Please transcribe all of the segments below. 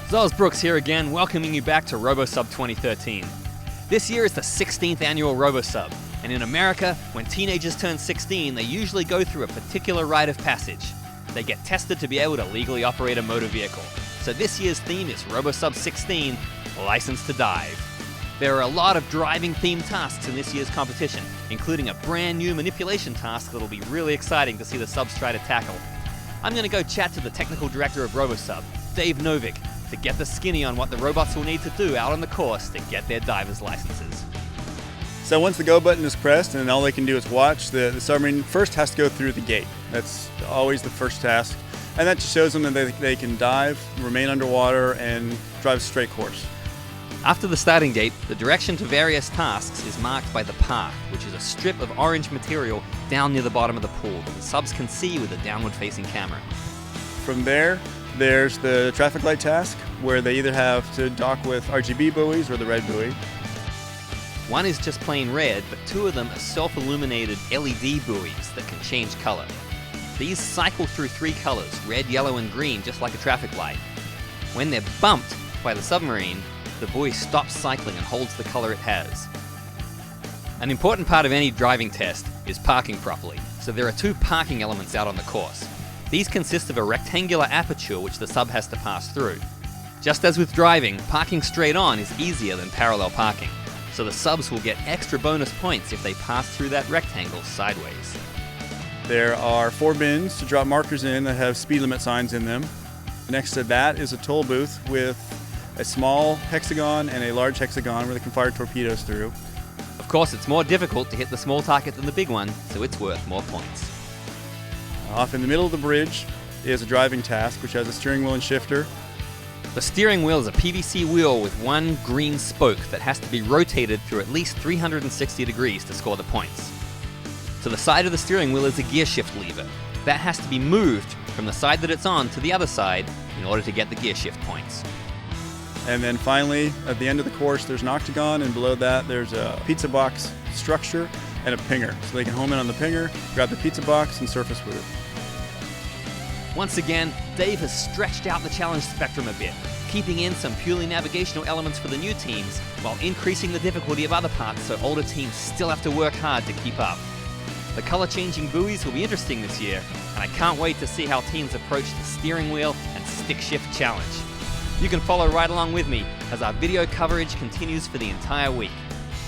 Zoz Brooks here again, welcoming you back to Robosub 2013. This year is the 16th annual Robosub, and in America, when teenagers turn 16, they usually go through a particular rite of passage. They get tested to be able to legally operate a motor vehicle. So this year's theme is Robosub 16, License to Dive. There are a lot of driving-themed tasks in this year's competition, including a brand new manipulation task that'll be really exciting to see the subs try to tackle. I'm going to go chat to the technical director of Robosub, Dave Novick, to get the skinny on what the robots will need to do out on the course to get their driver's licenses. So once the go button is pressed and all they can do is watch, the submarine first has to go through the gate. That's always the first task. And that just shows them that they can dive, remain underwater, and drive a straight course. After the starting gate, the direction to various tasks is marked by the path, which is a strip of orange material down near the bottom of the pool that the subs can see with a downward-facing camera. From there's the traffic light task, where they either have to dock with RGB buoys or the red buoy. One is just plain red, but two of them are self-illuminated LED buoys that can change color. These cycle through three colors, red, yellow, and green, just like a traffic light. When they're bumped by the submarine, the buoy stops cycling and holds the color it has. An important part of any driving test is parking properly, so there are two parking elements out on the course. These consist of a rectangular aperture which the sub has to pass through. Just as with driving, parking straight on is easier than parallel parking, so the subs will get extra bonus points if they pass through that rectangle sideways. There are 4 bins to drop markers in that have speed limit signs in them. Next to that is a toll booth with a small hexagon and a large hexagon where they can fire torpedoes through. Of course, it's more difficult to hit the small target than the big one, so it's worth more points. Off in the middle of the bridge is a driving task, which has a steering wheel and shifter. The steering wheel is a PVC wheel with one green spoke that has to be rotated through at least 360 degrees to score the points. To the side of the steering wheel is a gear shift lever. That has to be moved from the side that it's on to the other side in order to get the gear shift points. And then finally, at the end of the course, there's an octagon, and below that there's a pizza box structure and a pinger. So they can home in on the pinger, grab the pizza box, and surface with it. Once again, Dave has stretched out the challenge spectrum a bit, keeping in some purely navigational elements for the new teams, while increasing the difficulty of other parts so older teams still have to work hard to keep up. The color-changing buoys will be interesting this year, and I can't wait to see how teams approach the steering wheel and stick shift challenge. You can follow right along with me as our video coverage continues for the entire week.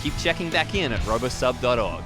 Keep checking back in at robosub.org.